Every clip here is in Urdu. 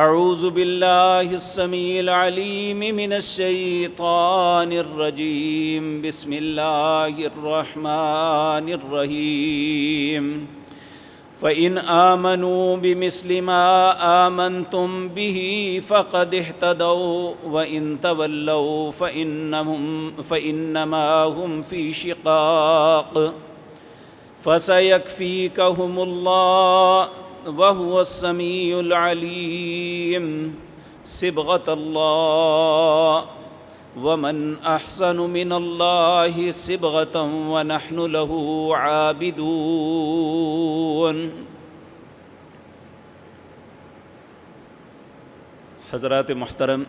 اعوذ باللہ السمیع العلیم من الشیطان الرجیم بسم اللہ الرحمن الرحیم فَإِنْ آمَنُوا بِمِثْلِ مَا آمَنْتُمْ بِهِ فَقَدِ اهْتَدَوْا وَإِنْ تَوَلَّوْا فَإِنَّمَا هُمْ فِي شِقَاقٍ فَسَيَكْفِيكَهُمُ اللَّهُ وَهُوَ السَّمِيعُ الْعَلِيمُ صِبْغَةَ اللَّهِ وَمَنْ أَحْسَنُ مِنَ اللَّهِ صِبْغَةً وَنَحْنُ لَهُ عَابِدُونَ۔ حضرات محترم،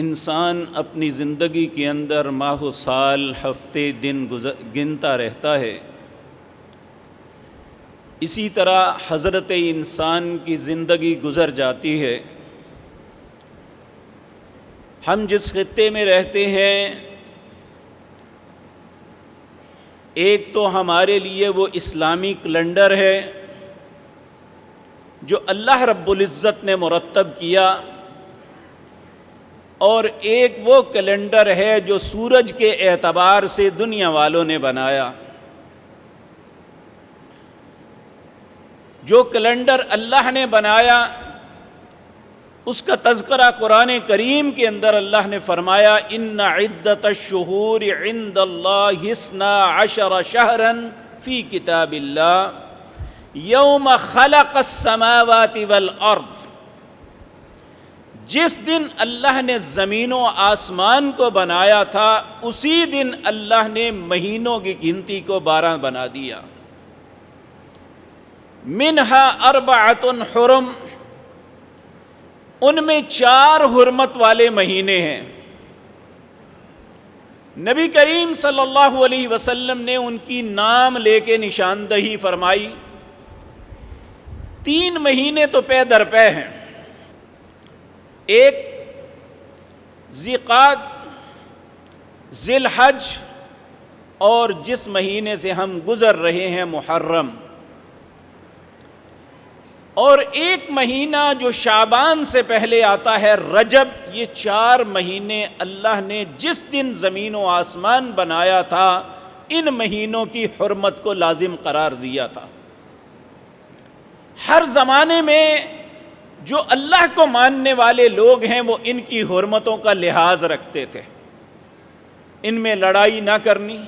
انسان اپنی زندگی کے اندر ماہ و سال، ہفتے، دن گنتا رہتا ہے۔ اسی طرح حضرت انسان کی زندگی گزر جاتی ہے۔ ہم جس خطے میں رہتے ہیں، ایک تو ہمارے لیے وہ اسلامی کیلنڈر ہے جو اللہ رب العزت نے مرتب کیا، اور ایک وہ کیلنڈر ہے جو سورج کے اعتبار سے دنیا والوں نے بنایا۔ جو کیلنڈر اللہ نے بنایا اس کا تذکرہ قرآن کریم کے اندر اللہ نے فرمایا، ان عدۃ الشہور عند اللہ 12 شہرا فی کتاب اللہ یوم خلق السماوات والارض۔ جس دن اللہ نے زمین و آسمان کو بنایا تھا، اسی دن اللہ نے مہینوں کی گنتی کو 12 بنا دیا۔ منہا 4 حرم، ان میں 4 حرمت والے مہینے ہیں۔ نبی کریم صلی اللہ علیہ وسلم نے ان کی نام لے کے نشاندہی فرمائی۔ 3 مہینے تو پے در پے ہیں، ایک ذی قعدہ، ذی الحج، اور جس مہینے سے ہم گزر رہے ہیں محرم، اور ایک مہینہ جو شعبان سے پہلے آتا ہے رجب۔ یہ 4 مہینے اللہ نے جس دن زمین و آسمان بنایا تھا، ان مہینوں کی حرمت کو لازم قرار دیا تھا۔ ہر زمانے میں جو اللہ کو ماننے والے لوگ ہیں وہ ان کی حرمتوں کا لحاظ رکھتے تھے۔ ان میں لڑائی نہ کرنی،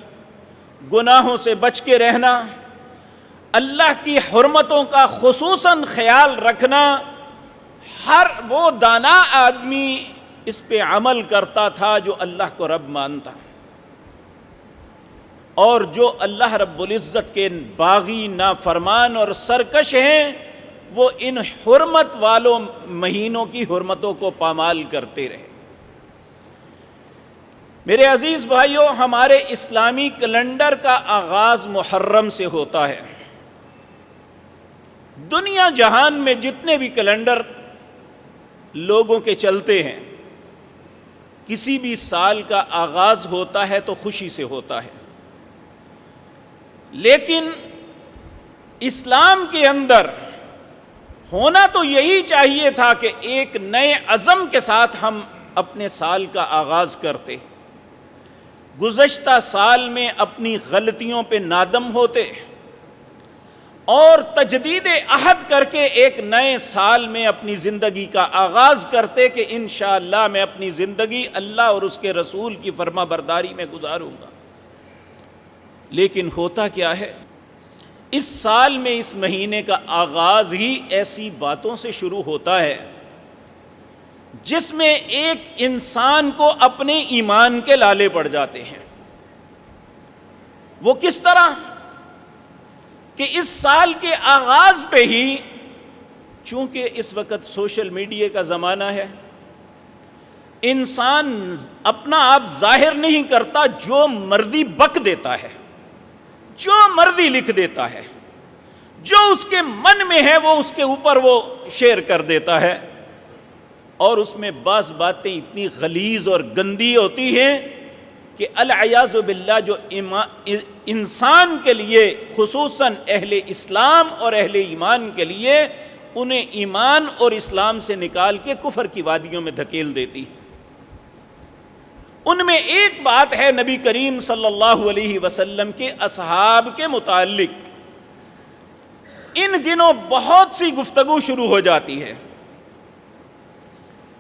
گناہوں سے بچ کے رہنا، اللہ کی حرمتوں کا خصوصاً خیال رکھنا، ہر وہ دانا آدمی اس پہ عمل کرتا تھا جو اللہ کو رب مانتا، اور جو اللہ رب العزت کے باغی، نافرمان اور سرکش ہیں، وہ ان حرمت والوں مہینوں کی حرمتوں کو پامال کرتے رہے۔ میرے عزیز بھائیوں، ہمارے اسلامی کیلنڈر کا آغاز محرم سے ہوتا ہے۔ دنیا جہان میں جتنے بھی کیلنڈر لوگوں کے چلتے ہیں، کسی بھی سال کا آغاز ہوتا ہے تو خوشی سے ہوتا ہے، لیکن اسلام کے اندر ہونا تو یہی چاہیے تھا کہ ایک نئے عزم کے ساتھ ہم اپنے سال کا آغاز کرتے، گزشتہ سال میں اپنی غلطیوں پہ نادم ہوتے اور تجدید عہد کر کے ایک نئے سال میں اپنی زندگی کا آغاز کرتے کہ انشاءاللہ میں اپنی زندگی اللہ اور اس کے رسول کی فرما برداری میں گزاروں گا۔ لیکن ہوتا کیا ہے، اس سال میں اس مہینے کا آغاز ہی ایسی باتوں سے شروع ہوتا ہے جس میں ایک انسان کو اپنے ایمان کے لالے پڑ جاتے ہیں۔ وہ کس طرح کہ اس سال کے آغاز پہ ہی، چونکہ اس وقت سوشل میڈیا کا زمانہ ہے، انسان اپنا آپ ظاہر نہیں کرتا، جو مرضی بک دیتا ہے، جو مرضی لکھ دیتا ہے، جو اس کے من میں ہے وہ اس کے اوپر وہ شیئر کر دیتا ہے، اور اس میں بعض باتیں اتنی غلیظ اور گندی ہوتی ہیں کہ العیاذ باللہ جو انسان کے لیے، خصوصاً اہل اسلام اور اہل ایمان کے لیے انہیں ایمان اور اسلام سے نکال کے کفر کی وادیوں میں دھکیل دیتی ہے۔ ان میں ایک بات ہے نبی کریم صلی اللہ علیہ وسلم کے اصحاب کے متعلق، ان دنوں بہت سی گفتگو شروع ہو جاتی ہے۔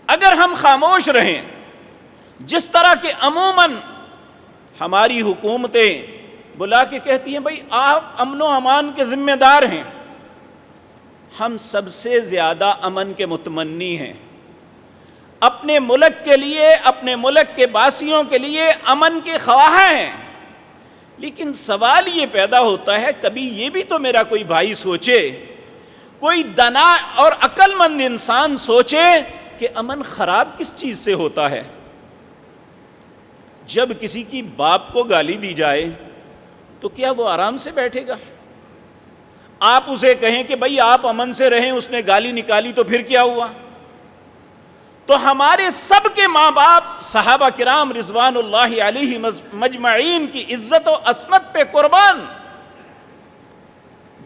اگر ہم خاموش رہیں، جس طرح کہ عموماً ہماری حکومتیں بلا کے کہتی ہیں بھائی آپ امن و امان کے ذمہ دار ہیں، ہم سب سے زیادہ امن کے متمنی ہیں، اپنے ملک کے لیے، اپنے ملک کے باسیوں کے لیے امن کے خواہاں ہیں، لیکن سوال یہ پیدا ہوتا ہے کبھی یہ بھی تو میرا کوئی بھائی سوچے، کوئی دانا اور عقل مند انسان سوچے کہ امن خراب کس چیز سے ہوتا ہے؟ جب کسی کی باپ کو گالی دی جائے تو کیا وہ آرام سے بیٹھے گا؟ آپ اسے کہیں کہ بھائی آپ امن سے رہیں، اس نے گالی نکالی تو پھر کیا ہوا؟ تو ہمارے سب کے ماں باپ صحابہ کرام رضوان اللہ علیہ مجمعین کی عزت و عصمت پہ قربان،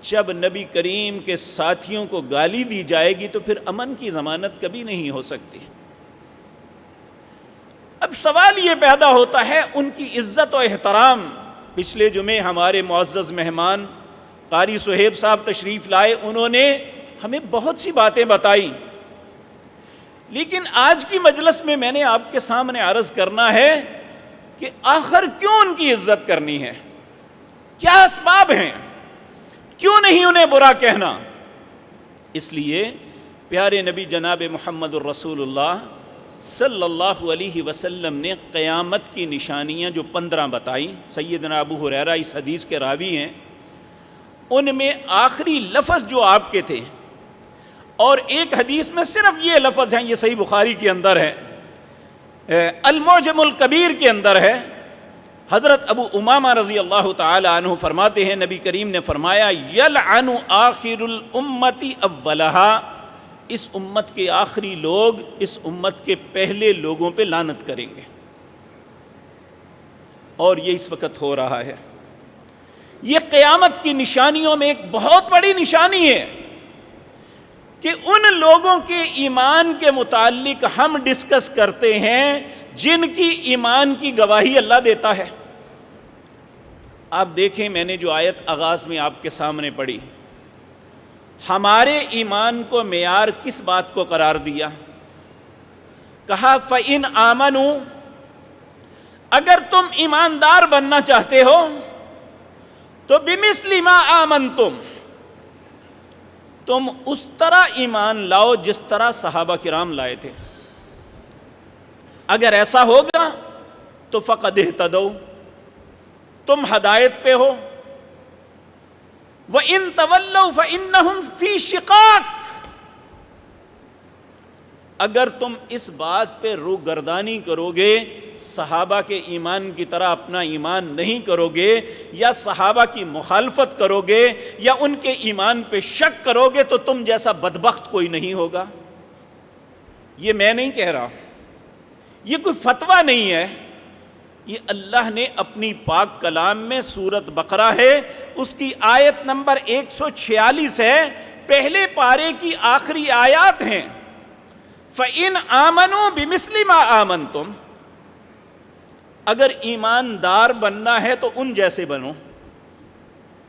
جب نبی کریم کے ساتھیوں کو گالی دی جائے گی تو پھر امن کی ضمانت کبھی نہیں ہو سکتی۔ اب سوال یہ پیدا ہوتا ہے ان کی عزت و احترام۔ پچھلے جمعے ہمارے معزز مہمان قاری صہیب صاحب تشریف لائے، انہوں نے ہمیں بہت سی باتیں بتائی، لیکن آج کی مجلس میں نے آپ کے سامنے عرض کرنا ہے کہ آخر کیوں ان کی عزت کرنی ہے؟ کیا اسباب ہیں؟ کیوں نہیں انہیں برا کہنا؟ اس لیے پیارے نبی جناب محمد الرسول اللہ صلی اللہ علیہ وسلم نے قیامت کی نشانیاں جو 15 بتائیں، سیدنا ابو ہریرہ اس حدیث کے راوی ہیں، ان میں آخری لفظ جو آپ کے تھے، اور ایک حدیث میں صرف یہ لفظ ہیں، یہ صحیح بخاری کے اندر ہے، المعجم الکبیر کے اندر ہے، حضرت ابو امامہ رضی اللہ تعالی عنہ فرماتے ہیں نبی کریم نے فرمایا یلعن آخر الامت اولہا، اس امت کے آخری لوگ اس امت کے پہلے لوگوں پہ لعنت کریں گے، اور یہ اس وقت ہو رہا ہے۔ یہ قیامت کی نشانیوں میں ایک بہت بڑی نشانی ہے کہ ان لوگوں کے ایمان کے متعلق ہم ڈسکس کرتے ہیں جن کی ایمان کی گواہی اللہ دیتا ہے۔ آپ دیکھیں میں نے جو آیت آغاز میں آپ کے سامنے پڑھی، ہمارے ایمان کو معیار کس بات کو قرار دیا؟ کہا فَإِنْ آمَنُوا، اگر تم ایماندار بننا چاہتے ہو تو بِمِثْلِ مَا آمَنْتُمْ، تم اس طرح ایمان لاؤ جس طرح صحابہ کرام لائے تھے۔ اگر ایسا ہوگا تو فقد اہتدوا، تم ہدایت پہ ہو۔ وَإِن تَوَلَّوْا فَإِنَّهُمْ فِي شِقَاقٍ، اگر تم اس بات پہ روگردانی کرو گے، صحابہ کے ایمان کی طرح اپنا ایمان نہیں کرو گے، یا صحابہ کی مخالفت کرو گے، یا ان کے ایمان پہ شک کرو گے، تو تم جیسا بدبخت کوئی نہیں ہوگا۔ یہ میں نہیں کہہ رہا، یہ کوئی فتویٰ نہیں ہے، یہ اللہ نے اپنی پاک کلام میں، سورۃ بقرہ ہے، اس کی آیت نمبر 146 ہے، پہلے پارے کی آخری آیات ہیں۔ فَإِنْ آمَنُوا بِمِثْلِ مَا آمَنْتُمْ، اگر ایماندار بننا ہے تو ان جیسے بنو۔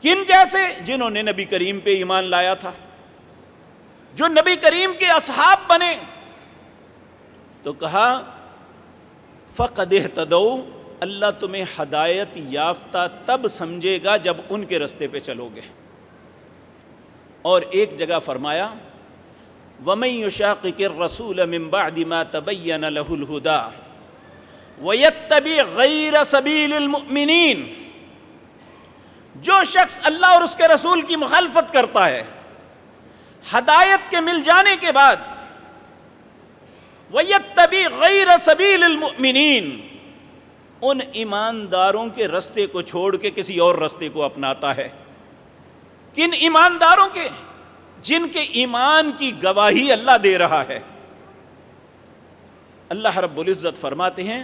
کن جیسے؟ جنہوں نے نبی کریم پہ ایمان لایا تھا، جو نبی کریم کے اصحاب بنے۔ تو کہا فَقَدْ اهْتَدَوْا، اللہ تمہیں ہدایت یافتہ تب سمجھے گا جب ان کے رستے پہ چلو گے۔ اور ایک جگہ فرمایا وَمَن يُشَاقِقِ الرَّسُولَ مِن بَعْدِ مَا تَبَيَّنَ لَهُ الْهُدَىٰ وَيَتَّبِعْ غَيْرَ سَبِيلِ الْمُؤْمِنِينَ، جو شخص اللہ اور اس کے رسول کی مخالفت کرتا ہے ہدایت کے مل جانے کے بعد، وَيَتَّبِعْ غَيْرَ سَبِيلِ الْمُؤْمِنِينَ، ان ایمانداروں کے رستے کو چھوڑ کے کسی اور رستے کو اپناتا ہے۔ کن ایمانداروں کے؟ جن کے ایمان کی گواہی اللہ دے رہا ہے۔ اللہ رب العزت فرماتے ہیں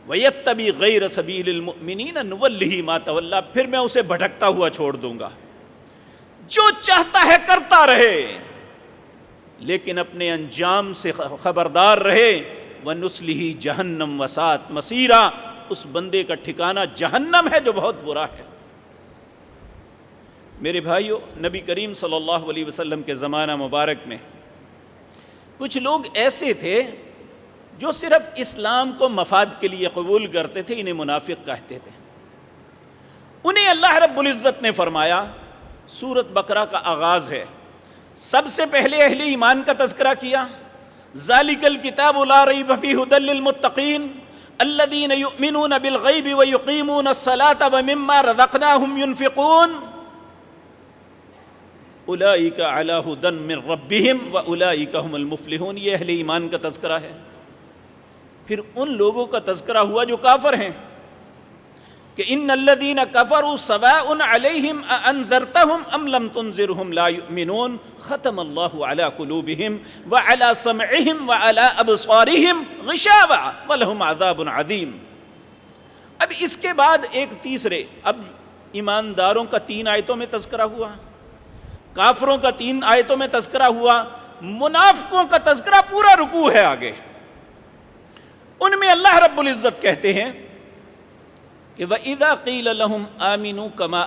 وَيَتَّبِعْ غَيْرَ سَبِيلِ الْمُؤْمِنِينَ نُوَلِّهِ مَا تَوَلَّىٰ، پھر میں اسے بھٹکتا ہوا چھوڑ دوں گا، جو چاہتا ہے کرتا رہے، لیکن اپنے انجام سے خبردار رہے، وَنُسْلِهِ جَهَنَّمَ وَسَاءَتْ مَصِيرًا، اس بندے کا ٹھکانہ جہنم ہے جو بہت برا ہے۔ میرے بھائیو، نبی کریم صلی اللہ علیہ وسلم کے زمانہ مبارک میں کچھ لوگ ایسے تھے جو صرف اسلام کو مفاد کے لیے قبول کرتے تھے، انہیں منافق کہتے تھے۔ انہیں اللہ رب العزت نے فرمایا، سورۃ بقرہ کا آغاز ہے، سب سے پہلے اہل ایمان کا تذکرہ کیا، ذالک الکتاب لا ریب فیہ ھدی للمتقین الذین یؤمنون بالغیب ویقیمون الصلاۃ ومما رزقناہم ینفقون اولئک علی ھدی من ربہم واولئک ھم المفلحون۔ یہ اہل ایمان کا تذکرہ ہے۔ پھر ان لوگوں کا تذکرہ ہوا جو کافر ہیں کہ ان الذین کفروا سواء علیہم اانذرتہم ام لم تنذرہم لا یؤمنون ختم اللہ علی قلوبہم وعلی سمعہم وعلی ابصارہم غشاوہ ولہم عذاب عظیم۔ اب اس کے بعد ایک تیسرے، اب ایمانداروں کا 3 آیتوں میں تذکرہ ہوا، کافروں کا 3 آیتوں میں تذکرہ ہوا، منافقوں کا تذکرہ پورا رکوع ہے آگے۔ ان میں اللہ رب العزت کہتے ہیں کہ وَإِذَا قِيلَ لَهُمْ آمِنُوا كَمَا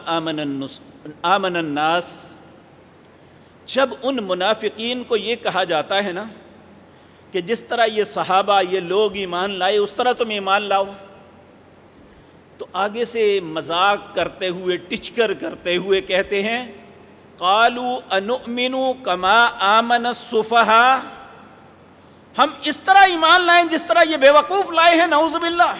آمَنَ النَّاسِ، جب ان منافقین کو یہ کہا جاتا ہے نا کہ جس طرح یہ صحابہ، یہ لوگ ایمان لائے اس طرح تم ایمان لاؤ، تو آگے سے مذاق کرتے ہوئے، ٹچکر کرتے ہوئے کہتے ہیں قَالُوا أَنُؤْمِنُوا كَمَا آمَنَ السُّفَهَاءُ، ہم اس طرح ایمان لائیں جس طرح یہ بے وقوف لائے ہیں، نعوذ باللہ۔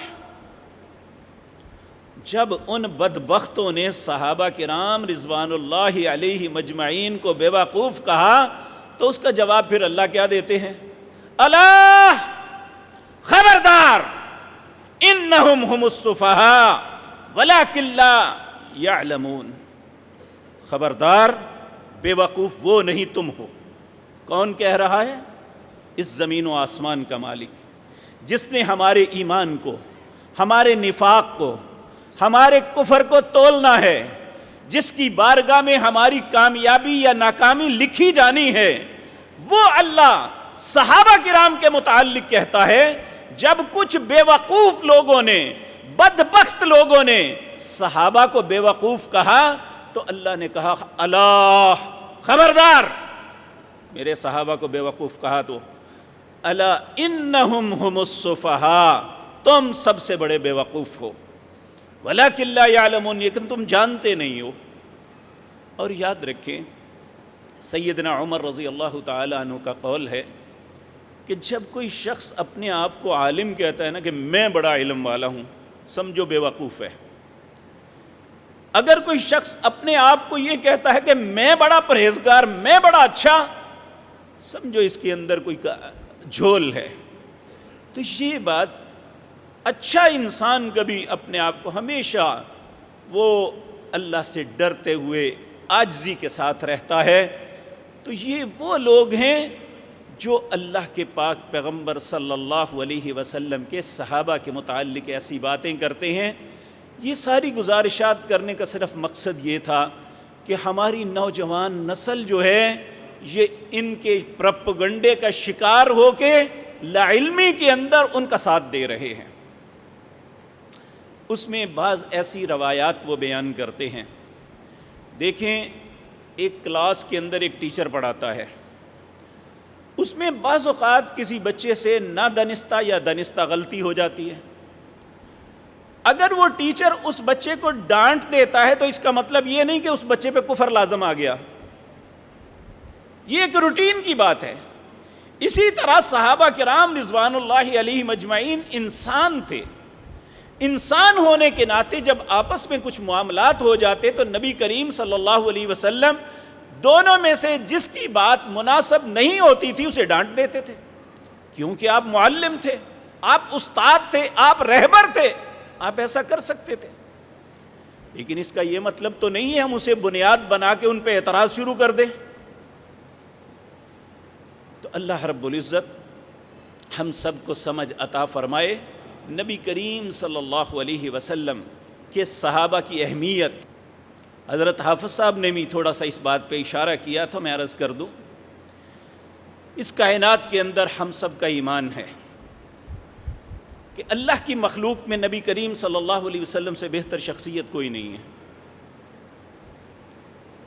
جب ان بدبختوں نے صحابہ کرام رضوان اللہ علیہ مجمعین کو بے وقوف کہا تو اس کا جواب پھر اللہ کیا دیتے ہیں؟ الا خبردار انہم ہم السفہاء ولکن لا یعلمون، خبردار بے وقوف وہ نہیں تم ہو۔ کون کہہ رہا ہے؟ اس زمین و آسمان کا مالک، جس نے ہمارے ایمان کو، ہمارے نفاق کو، ہمارے کفر کو تولنا ہے، جس کی بارگاہ میں ہماری کامیابی یا ناکامی لکھی جانی ہے، وہ اللہ صحابہ کرام کے متعلق کہتا ہے جب کچھ بے وقوف لوگوں نے، بدبخت لوگوں نے صحابہ کو بے وقوف کہا تو اللہ نے کہا اللہ خبردار، میرے صحابہ کو بے وقوف کہا تو الا انہم ہم السفہاء، تم سب سے بڑے بے وقوف ہو، ولکن لا یعلمون، لیکن تم جانتے نہیں ہو۔ اور یاد رکھیں سیدنا عمر رضی اللہ تعالی عنہ کا قول ہے کہ جب کوئی شخص اپنے آپ کو عالم کہتا ہے نا کہ میں بڑا علم والا ہوں، سمجھو بے وقوف ہے۔ اگر کوئی شخص اپنے آپ کو یہ کہتا ہے کہ میں بڑا پرہیزگار، میں بڑا اچھا، سمجھو اس کے اندر کوئی جھول ہے۔ تو یہ بات، اچھا انسان کبھی اپنے آپ کو ہمیشہ وہ اللہ سے ڈرتے ہوئے عاجزی کے ساتھ رہتا ہے، تو یہ وہ لوگ ہیں جو اللہ کے پاک پیغمبر صلی اللہ علیہ وسلم کے صحابہ کے متعلق ایسی باتیں کرتے ہیں۔ یہ ساری گزارشات کرنے کا صرف مقصد یہ تھا کہ ہماری نوجوان نسل جو ہے یہ ان کے پروپیگنڈے کا شکار ہو کے لاعلمی کے اندر ان کا ساتھ دے رہے ہیں۔ اس میں بعض ایسی روایات وہ بیان کرتے ہیں، دیکھیں ایک کلاس کے اندر ایک ٹیچر پڑھاتا ہے، اس میں بعض اوقات کسی بچے سے نادانستہ یا دانستہ غلطی ہو جاتی ہے۔ اگر وہ ٹیچر اس بچے کو ڈانٹ دیتا ہے تو اس کا مطلب یہ نہیں کہ اس بچے پہ کفر لازم آ گیا، یہ ایک روٹین کی بات ہے۔ اسی طرح صحابہ کرام رضوان اللہ علیہ مجمعین انسان تھے، انسان ہونے کے ناطے جب آپس میں کچھ معاملات ہو جاتے تو نبی کریم صلی اللہ علیہ وسلم دونوں میں سے جس کی بات مناسب نہیں ہوتی تھی اسے ڈانٹ دیتے تھے، کیونکہ آپ معلم تھے، آپ استاد تھے، آپ رہبر تھے، آپ ایسا کر سکتے تھے۔ لیکن اس کا یہ مطلب تو نہیں ہے ہم اسے بنیاد بنا کے ان پہ اعتراض شروع کر دیں۔ تو اللہ رب العزت ہم سب کو سمجھ عطا فرمائے۔ نبی کریم صلی اللہ علیہ وسلم کے صحابہ کی اہمیت، حضرت حافظ صاحب نے بھی تھوڑا سا اس بات پہ اشارہ کیا تو میں عرض کر دوں اس کائنات کے اندر ہم سب کا ایمان ہے کہ اللہ کی مخلوق میں نبی کریم صلی اللہ علیہ وسلم سے بہتر شخصیت کوئی نہیں ہے۔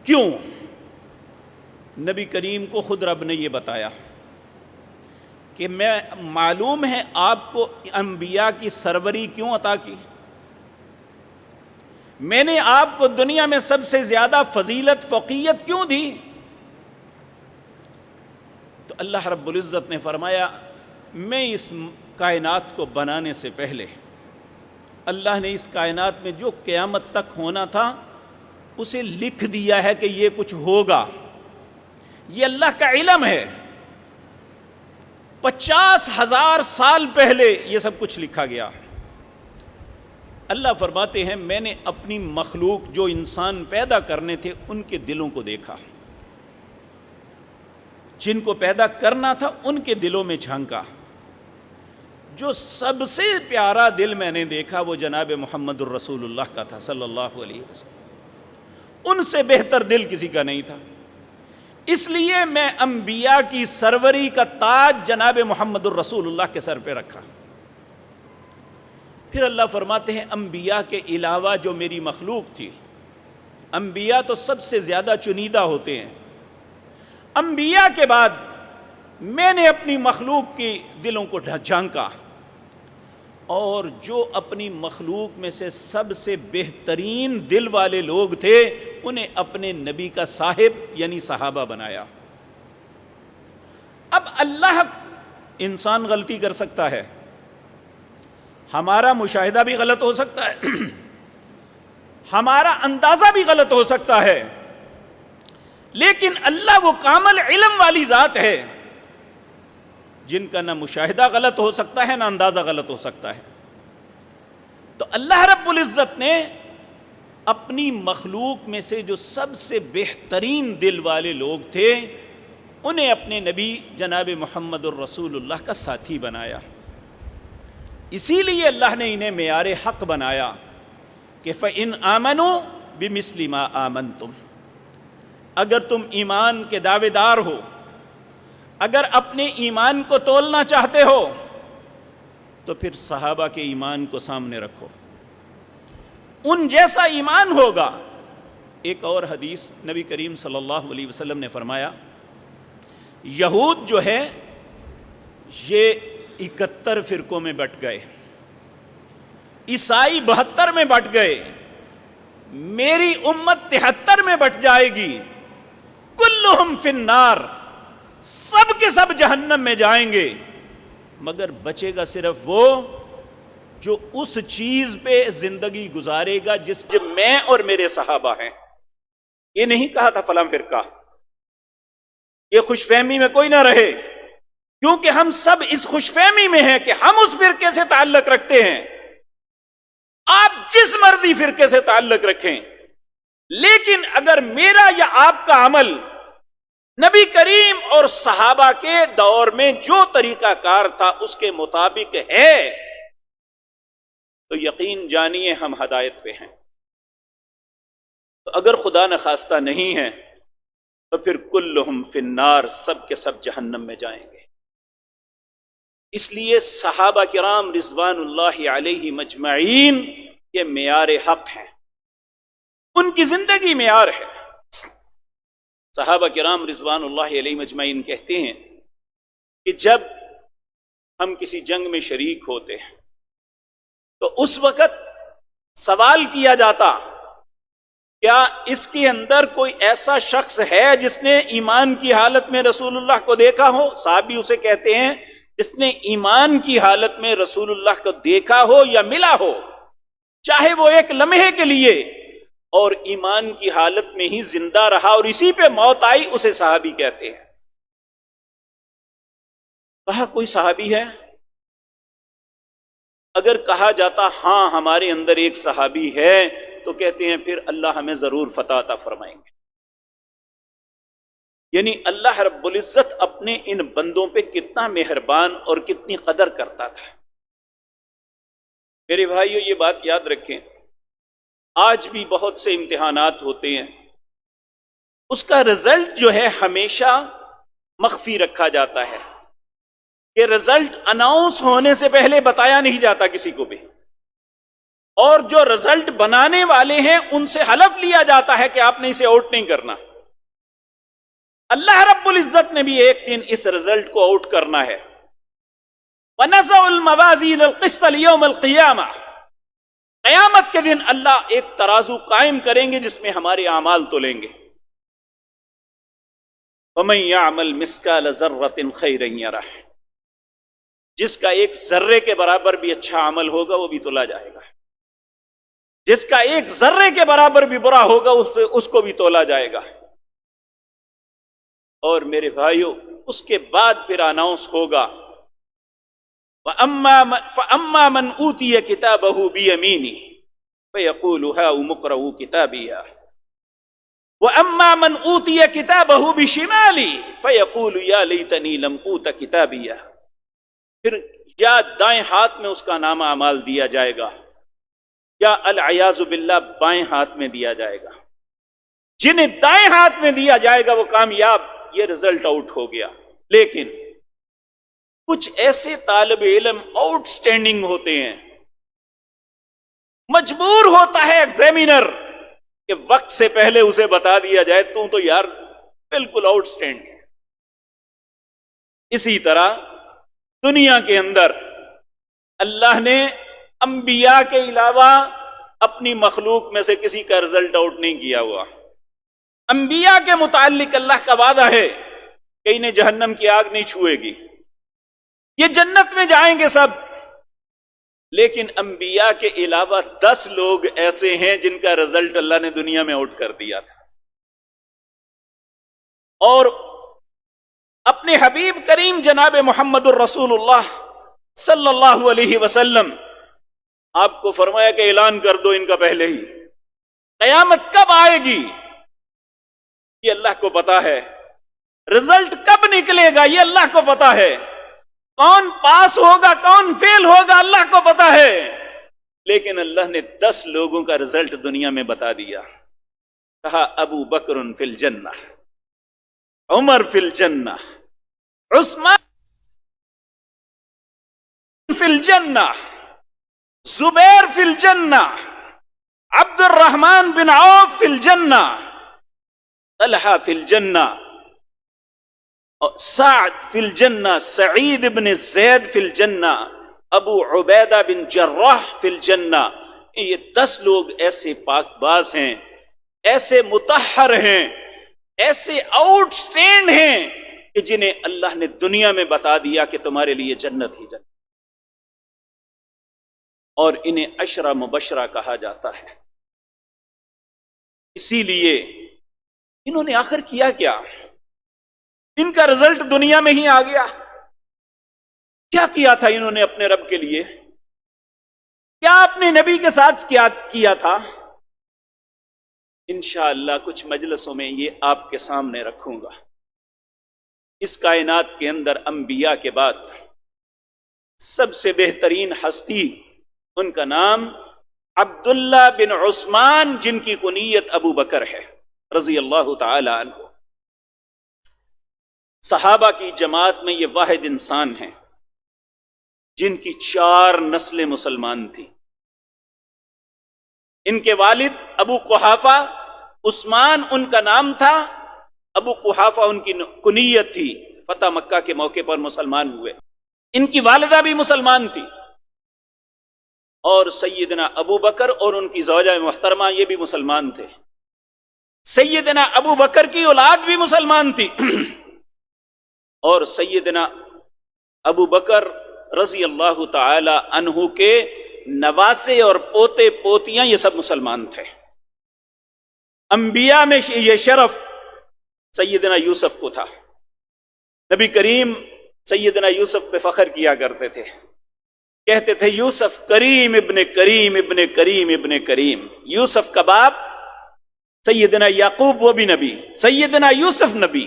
کیوں؟ نبی کریم کو خود رب نے یہ بتایا کہ میں معلوم ہے آپ کو انبیاء کی سروری کیوں عطا کی، میں نے آپ کو دنیا میں سب سے زیادہ فضیلت فوقیت کیوں دی؟ تو اللہ رب العزت نے فرمایا میں اس کائنات کو بنانے سے پہلے اللہ نے اس کائنات میں جو قیامت تک ہونا تھا اسے لکھ دیا ہے کہ یہ کچھ ہوگا، یہ اللہ کا علم ہے۔ 50,000 سال پہلے یہ سب کچھ لکھا گیا۔ اللہ فرماتے ہیں میں نے اپنی مخلوق جو انسان پیدا کرنے تھے ان کے دلوں کو دیکھا، جن کو پیدا کرنا تھا ان کے دلوں میں جھانکا، جو سب سے پیارا دل میں نے دیکھا وہ جناب محمد الرسول اللہ کا تھا صلی اللہ علیہ وسلم، ان سے بہتر دل کسی کا نہیں تھا، اس لیے میں انبیاء کی سروری کا تاج جناب محمد الرسول اللہ کے سر پہ رکھا۔ پھر اللہ فرماتے ہیں انبیاء کے علاوہ جو میری مخلوق تھی، انبیاء تو سب سے زیادہ چنیدہ ہوتے ہیں، انبیاء کے بعد میں نے اپنی مخلوق کی دلوں کو جھانکا، اور جو اپنی مخلوق میں سے سب سے بہترین دل والے لوگ تھے انہیں اپنے نبی کا صاحب یعنی صحابہ بنایا۔ اب اللہ، انسان غلطی کر سکتا ہے، ہمارا مشاہدہ بھی غلط ہو سکتا ہے، ہمارا اندازہ بھی غلط ہو سکتا ہے، لیکن اللہ وہ کامل علم والی ذات ہے جن کا نہ مشاہدہ غلط ہو سکتا ہے نہ اندازہ غلط ہو سکتا ہے۔ تو اللہ رب العزت نے اپنی مخلوق میں سے جو سب سے بہترین دل والے لوگ تھے انہیں اپنے نبی جناب محمد الرسول اللہ کا ساتھی بنایا، اسی لیے اللہ نے انہیں معیار حق بنایا کہ فَإِنْ آمَنُوا بِمِثْلِ مَا آمَنْتُمْ، اگر تم ایمان کے دعوے دار ہو، اگر اپنے ایمان کو تولنا چاہتے ہو تو پھر صحابہ کے ایمان کو سامنے رکھو، ان جیسا ایمان ہوگا۔ ایک اور حدیث نبی کریم صلی اللہ علیہ وسلم نے فرمایا یہود جو ہے یہ 71 فرقوں میں بٹ گئے، عیسائی 72 میں بٹ گئے، میری امت 73 میں بٹ جائے گی، کلہم فی النار، سب کے سب جہنم میں جائیں گے، مگر بچے گا صرف وہ جو اس چیز پہ زندگی گزارے گا جس پہ میں اور میرے صحابہ ہیں۔ یہ نہیں کہا تھا فلاں فرقہ، یہ خوش فہمی میں کوئی نہ رہے، کیونکہ ہم سب اس خوش فہمی میں ہیں کہ ہم اس فرقے سے تعلق رکھتے ہیں۔ آپ جس مرضی فرقے سے تعلق رکھیں، لیکن اگر میرا یا آپ کا عمل نبی کریم اور صحابہ کے دور میں جو طریقہ کار تھا اس کے مطابق ہے تو یقین جانیے ہم ہدایت پہ ہیں، تو اگر خدا نخواستہ نہیں ہے تو پھر کلہم فی النار، سب کے سب جہنم میں جائیں گے۔ اس لیے صحابہ کرام رضوان اللہ علیہ مجمعین یہ معیار حق ہیں، ان کی زندگی معیار ہے۔ صحابہ کرام رضوان اللہ علیہ مجمعین کہتے ہیں کہ جب ہم کسی جنگ میں شریک ہوتے ہیں تو اس وقت سوال کیا جاتا کیا اس کے اندر کوئی ایسا شخص ہے جس نے ایمان کی حالت میں رسول اللہ کو دیکھا ہو؟ صحابی اسے کہتے ہیں جس نے ایمان کی حالت میں رسول اللہ کو دیکھا ہو یا ملا ہو، چاہے وہ ایک لمحے کے لیے، اور ایمان کی حالت میں ہی زندہ رہا اور اسی پہ موت آئی، اسے صحابی کہتے ہیں۔ کہا کوئی صحابی ہے؟ اگر کہا جاتا ہاں ہمارے اندر ایک صحابی ہے تو کہتے ہیں پھر اللہ ہمیں ضرور فتح عطا فرمائیں گے۔ یعنی اللہ رب العزت اپنے ان بندوں پہ کتنا مہربان اور کتنی قدر کرتا تھا۔ میرے بھائیو یہ بات یاد رکھیں، آج بھی بہت سے امتحانات ہوتے ہیں، اس کا رزلٹ جو ہے ہمیشہ مخفی رکھا جاتا ہے کہ رزلٹ اناؤنس ہونے سے پہلے بتایا نہیں جاتا کسی کو بھی، اور جو رزلٹ بنانے والے ہیں ان سے حلف لیا جاتا ہے کہ آپ نے اسے آؤٹ نہیں کرنا۔ اللہ رب العزت نے بھی ایک دن اس رزلٹ کو آؤٹ کرنا ہے۔ وَنَزَعُ الْمَوَازِينَ الْقِسْطَ لِيَوْمِ الْقِيَامَةِ، قیامت کے دن اللہ ایک ترازو قائم کریں گے جس میں ہمارے اعمال تولیں گے۔ وَمَن يَعْمَلْ مِثْقَالَ ذَرَّةٍ خَيْرًا يَرَهُ، جس کا ایک ذرے کے برابر بھی اچھا عمل ہوگا وہ بھی تولا جائے گا، جس کا ایک ذرے کے برابر بھی برا ہوگا اس کو بھی تولا جائے گا۔ اور میرے بھائیو، اس کے بعد پھر اناؤنس ہوگا فَأَمَّا مَنْ أُوتِيَ كِتَابَهُ بِيَمِينِهِ فَيَقُولُ هَاؤُمُ اقْرَءُوا كِتَابِيَهْ وَأَمَّا مَنْ أُوتِيَ كِتَابَهُ بِشِمَالِهِ فَيَقُولُ يَا لَيْتَنِي لَمْ أُوتَ كِتَابِيَهْ، پھر یا دائیں ہاتھ میں اس کا نامہ اعمال دیا جائے گا، یا العیاذ باللہ بائیں ہاتھ میں دیا جائے گا۔ جنہیں دائیں ہاتھ میں دیا جائے گا وہ کامیاب، یہ رزلٹ آؤٹ ہو گیا۔ لیکن کچھ ایسے طالب علم آؤٹ سٹینڈنگ ہوتے ہیں، مجبور ہوتا ہے ایگزامینر کہ وقت سے پہلے اسے بتا دیا جائے تو یار بالکل آؤٹ سٹینڈ ہے۔ اسی طرح دنیا کے اندر اللہ نے انبیاء کے علاوہ اپنی مخلوق میں سے کسی کا رزلٹ آؤٹ نہیں کیا ہوا۔ انبیاء کے متعلق اللہ کا وعدہ ہے کہ انہیں جہنم کی آگ نہیں چھوئے گی، یہ جنت میں جائیں گے سب۔ لیکن انبیاء کے علاوہ 10 لوگ ایسے ہیں جن کا رزلٹ اللہ نے دنیا میں آؤٹ کر دیا تھا، اور اپنے حبیب کریم جناب محمد الرسول اللہ صلی اللہ علیہ وسلم آپ کو فرمایا کہ اعلان کر دو ان کا پہلے ہی، قیامت کب آئے گی یہ اللہ کو پتا ہے، رزلٹ کب نکلے گا یہ اللہ کو پتا ہے، کون پاس ہوگا کون فیل ہوگا اللہ کو پتا ہے۔ لیکن اللہ نے 10 لوگوں کا رزلٹ دنیا میں بتا دیا، کہا ابو بکر فی الجنہ، عمر فی الجنہ، عثمان فی الجنہ، زبیر فی الجنہ، عبد الرحمن بن عوف فی الجنہ، طلحہ فی الجنہ، سعد فی الجنہ، سعید بن زید فی الجنہ، ابو عبیدہ بن جراح فی الجنہ۔ یہ 10 لوگ ایسے پاک باز ہیں، ایسے مطہر ہیں، ایسے آؤٹ سٹینڈ ہیں کہ جنہیں اللہ نے دنیا میں بتا دیا کہ تمہارے لیے جنت ہی جنت، اور انہیں عشرہ مبشرہ کہا جاتا ہے۔ اسی لیے انہوں نے آخر کیا کیا؟ ان کا رزلٹ دنیا میں ہی آ گیا۔ کیا کیا تھا انہوں نے اپنے رب کے لیے؟ کیا اپنے نبی کے ساتھ کیا تھا؟ انشاءاللہ کچھ مجلسوں میں یہ آپ کے سامنے رکھوں گا۔ اس کائنات کے اندر انبیاء کے بعد سب سے بہترین ہستی، ان کا نام عبداللہ بن عثمان، جن کی کنیت ابو بکر ہے رضی اللہ تعالی عنہ۔ صحابہ کی جماعت میں یہ واحد انسان ہیں جن کی 4 نسلیں مسلمان تھی۔ ان کے والد ابو قحافہ، عثمان ان کا نام تھا، ابو قحافہ ان کی کنیت تھی، فتح مکہ کے موقع پر مسلمان ہوئے۔ ان کی والدہ بھی مسلمان تھی، اور سیدنا ابو بکر اور ان کی زوجہ محترمہ یہ بھی مسلمان تھے۔ سیدنا ابو بکر کی اولاد بھی مسلمان تھی، اور سیدنا ابو بکر رضی اللہ تعالی عنہ کے نواسے اور پوتے پوتیاں یہ سب مسلمان تھے۔ انبیاء میں یہ شرف سیدنا یوسف کو تھا۔ نبی کریم سیدنا یوسف پہ فخر کیا کرتے تھے، کہتے تھے یوسف کریم ابن کریم ابن کریم ابن کریم۔ یوسف کا باپ سیدنا یعقوب وہ بھی نبی، سیدنا یوسف نبی،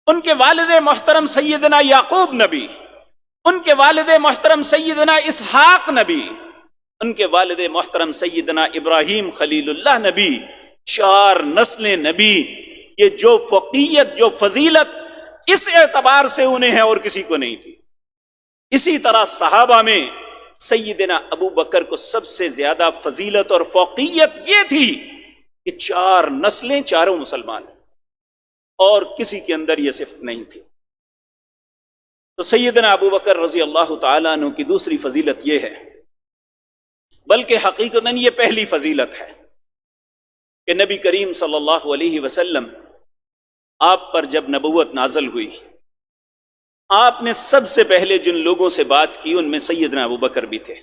ان کے والد محترم سیدنا یعقوب نبی، ان کے والد محترم سیدنا اسحاق نبی، ان کے والد محترم سیدنا ابراہیم خلیل اللہ نبی۔ 4 نسلیں نبی۔ یہ جو فوقیت، جو فضیلت اس اعتبار سے انہیں ہے اور کسی کو نہیں تھی۔ اسی طرح صحابہ میں سیدنا ابو بکر کو سب سے زیادہ فضیلت اور فوقیت یہ تھی کہ 4 نسلیں چاروں مسلمان ہیں، اور کسی کے اندر یہ صفت نہیں تھی۔ تو سیدنا ابو بکر رضی اللہ تعالیٰ عنہ کی دوسری فضیلت یہ ہے، بلکہ حقیقتاً یہ پہلی فضیلت ہے، کہ نبی کریم صلی اللہ علیہ وسلم آپ پر جب نبوت نازل ہوئی، آپ نے سب سے پہلے جن لوگوں سے بات کی ان میں سیدنا ابو بکر بھی تھے،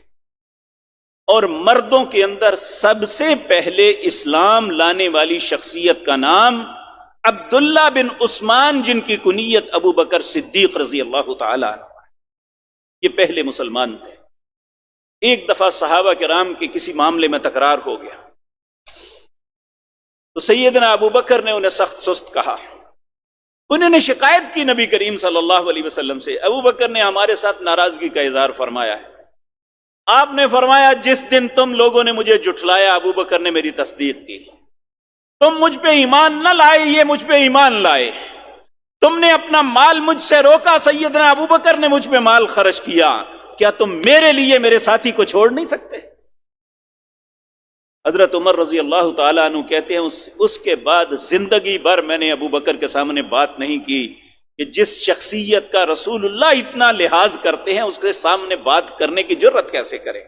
اور مردوں کے اندر سب سے پہلے اسلام لانے والی شخصیت کا نام عبداللہ بن عثمان، جن کی کنیت ابو بکر صدیق رضی اللہ تعالی عنہ، یہ پہلے مسلمان تھے۔ ایک دفعہ صحابہ کرام کے کسی معاملے میں تکرار ہو گیا تو سیدنا ابو بکر نے انہیں سخت سست کہا، انہوں نے شکایت کی نبی کریم صلی اللہ علیہ وسلم سے۔ ابو بکر نے ہمارے ساتھ ناراضگی کا اظہار فرمایا ہے۔ آپ نے فرمایا جس دن تم لوگوں نے مجھے جھٹلایا ابو بکر نے میری تصدیق کی، تم مجھ پہ ایمان نہ لائے، یہ مجھ پہ ایمان لائے، تم نے اپنا مال مجھ سے روکا، سیدنا ابو بکر نے مجھ پہ مال خرچ کیا، کیا تم میرے لیے میرے ساتھی کو چھوڑ نہیں سکتے؟ حضرت عمر رضی اللہ تعالیٰ عنہ کہتے ہیں اس کے بعد زندگی بھر میں نے ابو بکر کے سامنے بات نہیں کی کہ جس شخصیت کا رسول اللہ اتنا لحاظ کرتے ہیں اس کے سامنے بات کرنے کی جرت کیسے کریں۔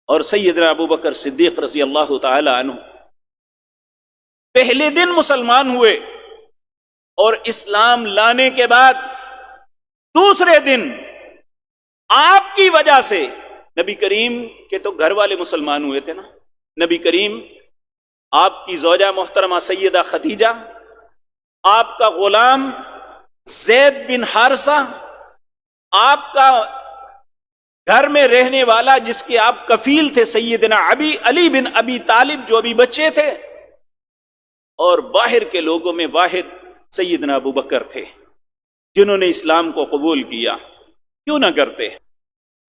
اور سیدنا ابو بکر صدیق رضی اللہ تعالیٰ عنہ پہلے دن مسلمان ہوئے، اور اسلام لانے کے بعد دوسرے دن آپ کی وجہ سے نبی کریم کے تو گھر والے مسلمان ہوئے تھے نا، نبی کریم، آپ کی زوجہ محترمہ سیدہ خدیجہ، آپ کا غلام زید بن حارثہ، آپ کا گھر میں رہنے والا جس کے آپ کفیل تھے سیدنا علی بن ابی طالب جو ابھی بچے تھے، اور باہر کے لوگوں میں واحد سیدنا ابو بکر تھے جنہوں نے اسلام کو قبول کیا۔ کیوں نہ کرتے؟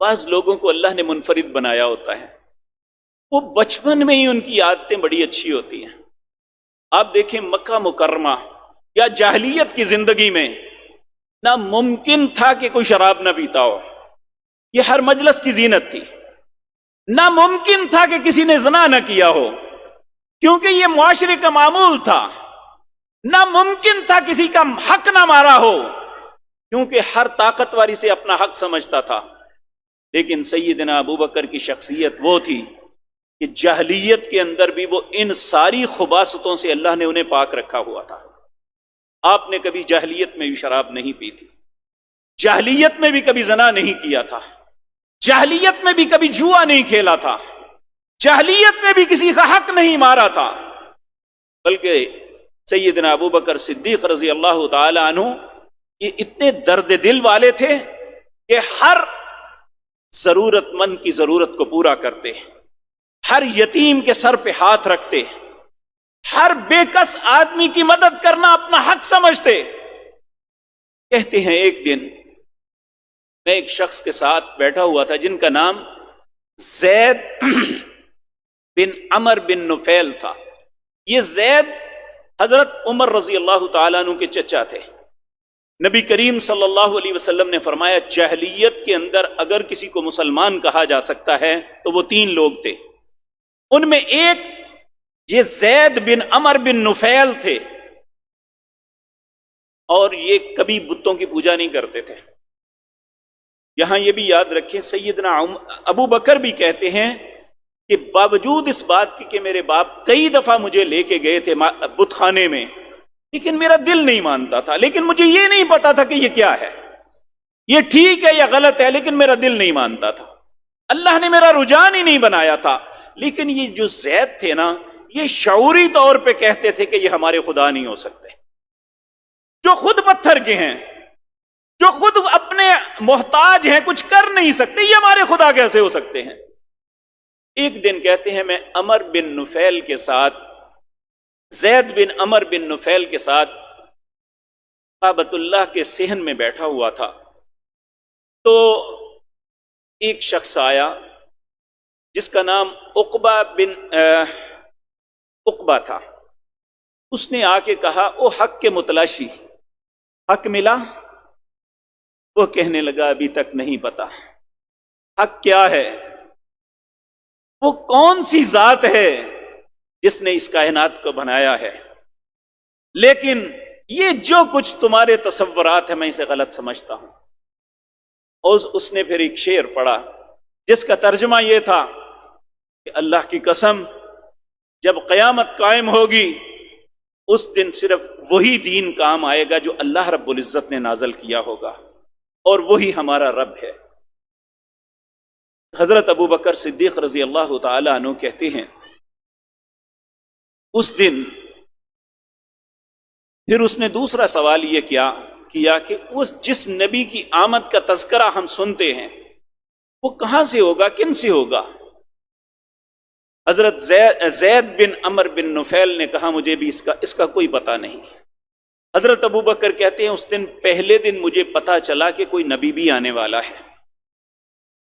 بعض لوگوں کو اللہ نے منفرد بنایا ہوتا ہے، وہ بچپن میں ہی ان کی عادتیں بڑی اچھی ہوتی ہیں۔ آپ دیکھیں مکہ مکرمہ یا جاہلیت کی زندگی میں ناممکن تھا کہ کوئی شراب نہ پیتا ہو، یہ ہر مجلس کی زینت تھی۔ ناممکن تھا کہ کسی نے زنا نہ کیا ہو، کیونکہ یہ معاشرے کا معمول تھا۔ ناممکن تھا کسی کا حق نہ مارا ہو، کیونکہ ہر طاقت والی سے اپنا حق سمجھتا تھا۔ لیکن سیدنا ابو بکر کی شخصیت وہ تھی کہ جاہلیت کے اندر بھی وہ ان ساری خباثتوں سے اللہ نے انہیں پاک رکھا ہوا تھا۔ آپ نے کبھی جاہلیت میں بھی شراب نہیں پی تھی، جاہلیت میں بھی کبھی زنا نہیں کیا تھا، جاہلیت میں بھی کبھی جوا نہیں کھیلا تھا، جاہلیت میں بھی کسی کا حق نہیں مارا تھا، بلکہ سیدنا ابو بکر صدیق رضی اللہ تعالی عنہ یہ اتنے درد دل والے تھے کہ ہر ضرورت مند کی ضرورت کو پورا کرتے، ہر یتیم کے سر پہ ہاتھ رکھتے، ہر بے کس آدمی کی مدد کرنا اپنا حق سمجھتے۔ کہتے ہیں ایک دن میں ایک شخص کے ساتھ بیٹھا ہوا تھا جن کا نام زید بن عمر بن نفیل تھا۔ یہ زید حضرت عمر رضی اللہ تعالیٰ عنہ کے چچا تھے۔ نبی کریم صلی اللہ علیہ وسلم نے فرمایا جاہلیت کے اندر اگر کسی کو مسلمان کہا جا سکتا ہے تو وہ 3 لوگ تھے، ان میں ایک یہ زید بن عمر بن نفیل تھے، اور یہ کبھی بتوں کی پوجا نہیں کرتے تھے۔ یہاں یہ بھی یاد رکھیں سیدنا ابو بکر بھی کہتے ہیں کہ باوجود اس بات کی کہ میرے باپ کئی دفعہ مجھے لے کے گئے تھے بت خانے میں، لیکن میرا دل نہیں مانتا تھا، لیکن مجھے یہ نہیں پتا تھا کہ یہ کیا ہے، یہ ٹھیک ہے یا غلط ہے، لیکن میرا دل نہیں مانتا تھا، اللہ نے میرا رجحان ہی نہیں بنایا تھا۔ لیکن یہ جو زید تھے نا، یہ شعوری طور پہ کہتے تھے کہ یہ ہمارے خدا نہیں ہو سکتے، جو خود پتھر کے ہیں، جو خود اپنے محتاج ہیں، کچھ کر نہیں سکتے، یہ ہمارے خدا کیسے ہو سکتے ہیں؟ ایک دن کہتے ہیں میں عمر بن نفیل کے ساتھ، زید بن عمر بن نفیل کے ساتھ کعبۃ اللہ کے صحن میں بیٹھا ہوا تھا، تو ایک شخص آیا جس کا نام عقبہ تھا۔ اس نے آ کے کہا او حق کے متلاشی، حق ملا؟ وہ کہنے لگا ابھی تک نہیں پتا۔ حق کیا ہے؟ وہ کون سی ذات ہے جس نے اس کائنات کو بنایا ہے؟ لیکن یہ جو کچھ تمہارے تصورات ہیں میں اسے غلط سمجھتا ہوں۔ اور اس نے پھر ایک شعر پڑھا جس کا ترجمہ یہ تھا کہ اللہ کی قسم، جب قیامت قائم ہوگی اس دن صرف وہی دین کام آئے گا جو اللہ رب العزت نے نازل کیا ہوگا، اور وہی ہمارا رب ہے۔ حضرت ابو بکر صدیق رضی اللہ تعالی عنہ کہتے ہیں اس دن پھر اس نے دوسرا سوال یہ کیا کہ اس جس نبی کی آمد کا تذکرہ ہم سنتے ہیں وہ کہاں سے ہوگا، کن سے ہوگا؟ حضرت زید بن عمر بن نفیل نے کہا مجھے بھی اس کا کوئی پتہ نہیں۔ حضرت ابو بکر کہتے ہیں اس دن پہلے دن مجھے پتا چلا کہ کوئی نبی بھی آنے والا ہے۔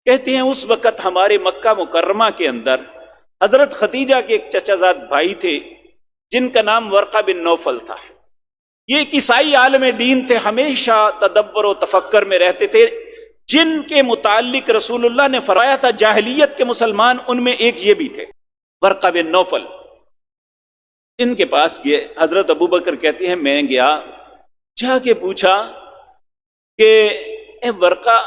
کہتے ہیں اس وقت ہمارے مکہ مکرمہ کے اندر حضرت ختیجہ کے ایک چچا زاد بھائی تھے جن کا نام ورقہ بن نوفل تھا۔ یہ ایک عیسائی عالم دین تھے، ہمیشہ تدبر و تفکر میں رہتے تھے، جن کے متعلق رسول اللہ نے فرمایا تھا جاہلیت کے مسلمان ان میں ایک یہ بھی تھے، ورقہ بن نوفل۔ ان کے پاس گئے، حضرت ابو بکر کہتے ہیں میں گیا، جا کے پوچھا کہ اے ورقہ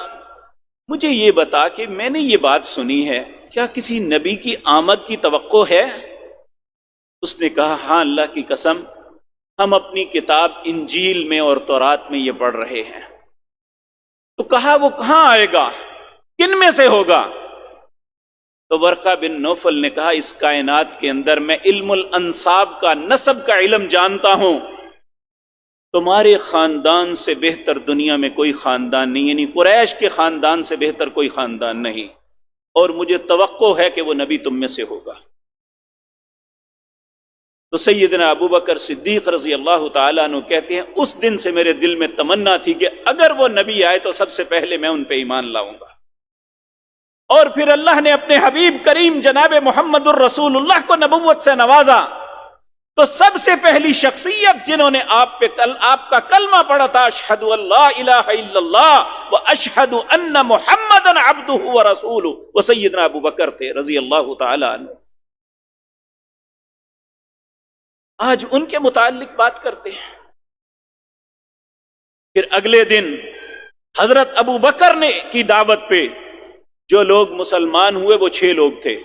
مجھے یہ بتا کہ میں نے یہ بات سنی ہے، کیا کسی نبی کی آمد کی توقع ہے؟ اس نے کہا ہاں اللہ کی قسم، ہم اپنی کتاب انجیل میں اور تورات میں یہ پڑھ رہے ہیں۔ تو کہا وہ کہاں آئے گا، کن میں سے ہوگا؟ تو ورقہ بن نوفل نے کہا اس کائنات کے اندر میں علم الانساب کا، نسب کا علم جانتا ہوں، تمہارے خاندان سے بہتر دنیا میں کوئی خاندان نہیں، یعنی قریش کے خاندان سے بہتر کوئی خاندان نہیں، اور مجھے توقع ہے کہ وہ نبی تم میں سے ہوگا۔ تو سیدنا ابو بکر صدیق رضی اللہ تعالیٰ عنہ کہتے ہیں اس دن سے میرے دل میں تمنا تھی کہ اگر وہ نبی آئے تو سب سے پہلے میں ان پہ ایمان لاؤں گا۔ اور پھر اللہ نے اپنے حبیب کریم جناب محمد الرسول اللہ کو نبوت سے نوازا، تو سب سے پہلی شخصیت جنہوں نے آپ کا کلمہ پڑھا تھا اشہد ان لا الہ الا اللہ و اشہد ان محمدًا عبدہ و رسولہ، وہ سیدنا ابو بکر تھے رضی اللہ تعالی عنہ۔ آج ان کے متعلق بات کرتے ہیں۔ پھر اگلے دن حضرت ابو بکر نے کی دعوت پہ جو لوگ مسلمان ہوئے وہ 6 لوگ تھے،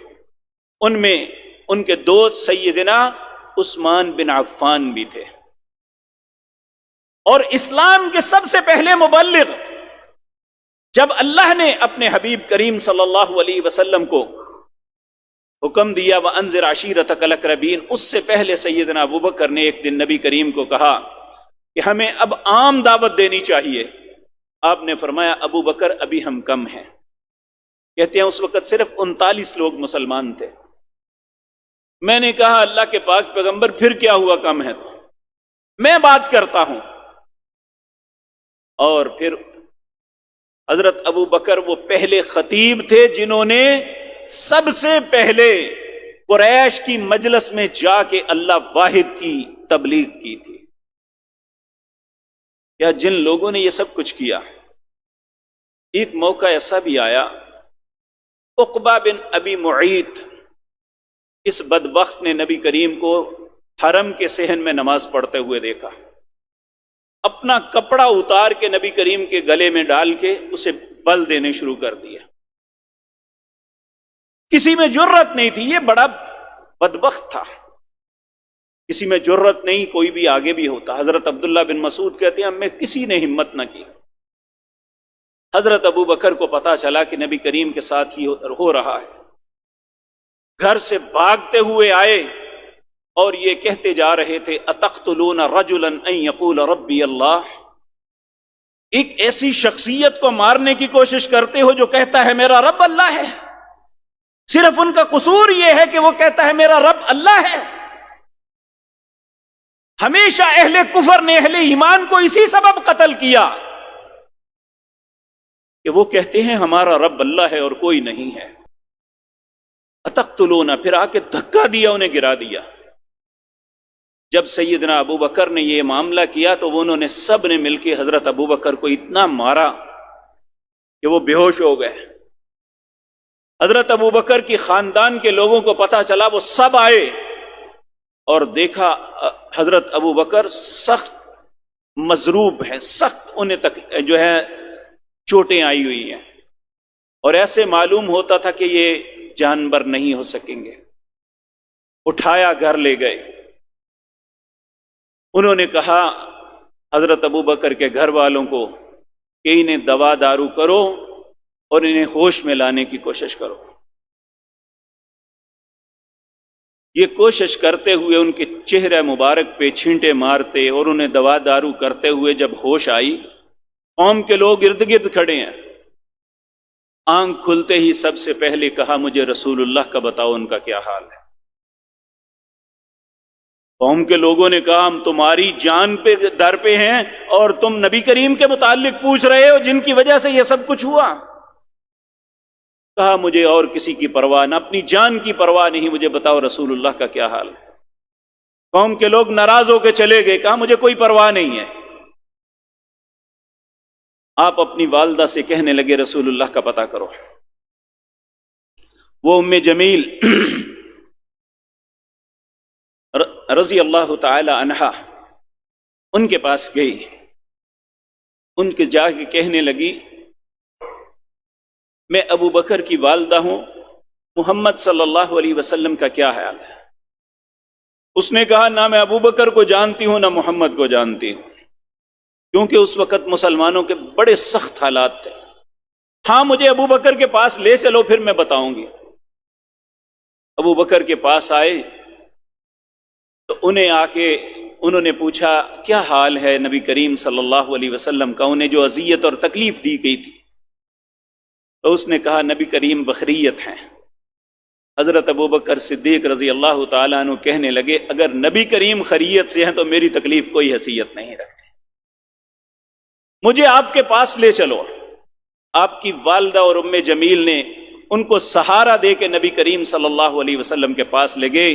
ان میں ان کے دوست سیدنا عثمان بن عفان بھی تھے، اور اسلام کے سب سے پہلے مبلغ جب اللہ نے اپنے حبیب کریم صلی اللہ علیہ وسلم کو حکم دیا وَأَنذِرْ عَشِيرَتَكَ الْأَقْرَبِينَ، اس سے پہلے سیدنا ابو بکر نے ایک دن نبی کریم کو کہا کہ ہمیں اب عام دعوت دینی چاہیے۔ آپ نے فرمایا ابو بکر ابھی ہم کم ہیں۔ کہتے ہیں اس وقت صرف 39 لوگ مسلمان تھے۔ میں نے کہا اللہ کے پاک پیغمبر پھر کیا ہوا کم ہے تو میں بات کرتا ہوں۔ اور پھر حضرت ابو بکر وہ پہلے خطیب تھے جنہوں نے سب سے پہلے قریش کی مجلس میں جا کے اللہ واحد کی تبلیغ کی تھی۔ یا جن لوگوں نے یہ سب کچھ کیا، ایک موقع ایسا بھی آیا، عقبہ بن ابی معیط اس بدبخت نے نبی کریم کو حرم کے صحن میں نماز پڑھتے ہوئے دیکھا، اپنا کپڑا اتار کے نبی کریم کے گلے میں ڈال کے اسے بل دینے شروع کر دیا۔ کسی میں جرت نہیں تھی، یہ بڑا بدبخت تھا، کسی میں جرت نہیں، کوئی بھی آگے بھی ہوتا۔ حضرت عبداللہ بن مسعود کہتے ہیں ہم میں کسی نے ہمت نہ کی۔ حضرت ابو بکر کو پتا چلا کہ نبی کریم کے ساتھ ہی ہو رہا ہے، گھر سے بھاگتے ہوئے آئے اور یہ کہتے جا رہے تھے اتقتلون رجلا ان یقول ربی اللہ، ایک ایسی شخصیت کو مارنے کی کوشش کرتے ہو جو کہتا ہے میرا رب اللہ ہے۔ صرف ان کا قصور یہ ہے کہ وہ کہتا ہے میرا رب اللہ ہے۔ ہمیشہ اہل کفر نے اہل ایمان کو اسی سبب قتل کیا کہ وہ کہتے ہیں ہمارا رب اللہ ہے اور کوئی نہیں ہے۔ اتقتلون، پھر آ کے دھکا دیا، انہیں گرا دیا۔ جب سیدنا ابو بکر نے یہ معاملہ کیا تو انہوں نے سب نے مل کے حضرت ابو بکر کو اتنا مارا کہ وہ بے ہوش ہو گئے۔ حضرت ابو بکر کی خاندان کے لوگوں کو پتہ چلا، وہ سب آئے اور دیکھا حضرت ابو بکر سخت مضروب ہیں، سخت انہیں جو ہے چوٹیں آئی ہوئی ہیں، اور ایسے معلوم ہوتا تھا کہ یہ جانبر نہیں ہو سکیں گے۔ اٹھایا گھر لے گئے۔ انہوں نے کہا حضرت ابو بکر کے گھر والوں کو کہ انہیں دوا دارو کرو اور انہیں ہوش میں لانے کی کوشش کرو۔ یہ کوشش کرتے ہوئے ان کے چہرے مبارک پہ چھینٹے مارتے اور انہیں دوا دارو کرتے ہوئے جب ہوش آئی، قوم کے لوگ ارد گرد کھڑے ہیں، آنکھ کھلتے ہی سب سے پہلے کہا مجھے رسول اللہ کا بتاؤ ان کا کیا حال ہے۔ قوم کے لوگوں نے کہا ہم تمہاری جان پہ در پہ ہیں اور تم نبی کریم کے متعلق پوچھ رہے ہو جن کی وجہ سے یہ سب کچھ ہوا۔ کہا مجھے اور کسی کی پرواہ نہ، اپنی جان کی پرواہ نہیں، مجھے بتاؤ رسول اللہ کا کیا حال ہے۔ قوم کے لوگ ناراض ہو کے چلے گئے، کہا مجھے کوئی پرواہ نہیں ہے۔ آپ اپنی والدہ سے کہنے لگے رسول اللہ کا پتہ کرو۔ وہ ام جمیل رضی اللہ تعالی عنہا ان کے پاس گئی، ان کے جا کے کہنے لگی میں ابو بکر کی والدہ ہوں، محمد صلی اللہ علیہ وسلم کا کیا حال ہے؟ اس نے کہا نہ میں ابو بکر کو جانتی ہوں نہ محمد کو جانتی ہوں، کیونکہ اس وقت مسلمانوں کے بڑے سخت حالات تھے۔ ہاں مجھے ابو بکر کے پاس لے چلو پھر میں بتاؤں گی۔ ابو بکر کے پاس آئے تو انہوں نے پوچھا کیا حال ہے نبی کریم صلی اللہ علیہ وسلم کا، انہیں جو اذیت اور تکلیف دی گئی تھی۔ تو اس نے کہا نبی کریم بخیریت ہیں۔ حضرت ابو بکر صدیق رضی اللہ تعالیٰ عنہ کہنے لگے اگر نبی کریم خیریت سے ہیں تو میری تکلیف کوئی حیثیت نہیں رکھتی، مجھے آپ کے پاس لے چلو۔ آپ کی والدہ اور ام جمیل نے ان کو سہارا دے کے نبی کریم صلی اللہ علیہ وسلم کے پاس لے گئے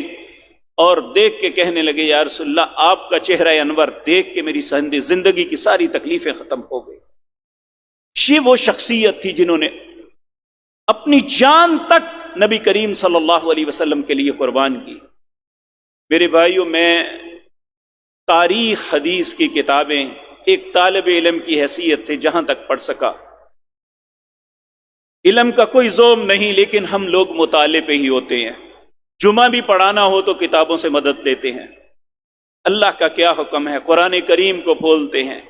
اور دیکھ کے کہنے لگے یا رسول اللہ آپ کا چہرہ انور دیکھ کے میری زندگی کی ساری تکلیفیں ختم ہو گئی۔ یہ وہ شخصیت تھی جنہوں نے اپنی جان تک نبی کریم صلی اللہ علیہ وسلم کے لیے قربان کی۔ میرے بھائیوں، میں تاریخ حدیث کی کتابیں ایک طالب علم کی حیثیت سے جہاں تک پڑھ سکا، علم کا کوئی زوم نہیں، لیکن ہم لوگ مطالعے پہ ہی ہوتے ہیں۔ جمعہ بھی پڑھانا ہو تو کتابوں سے مدد لیتے ہیں، اللہ کا کیا حکم ہے قرآن کریم کو کھولتے ہیں،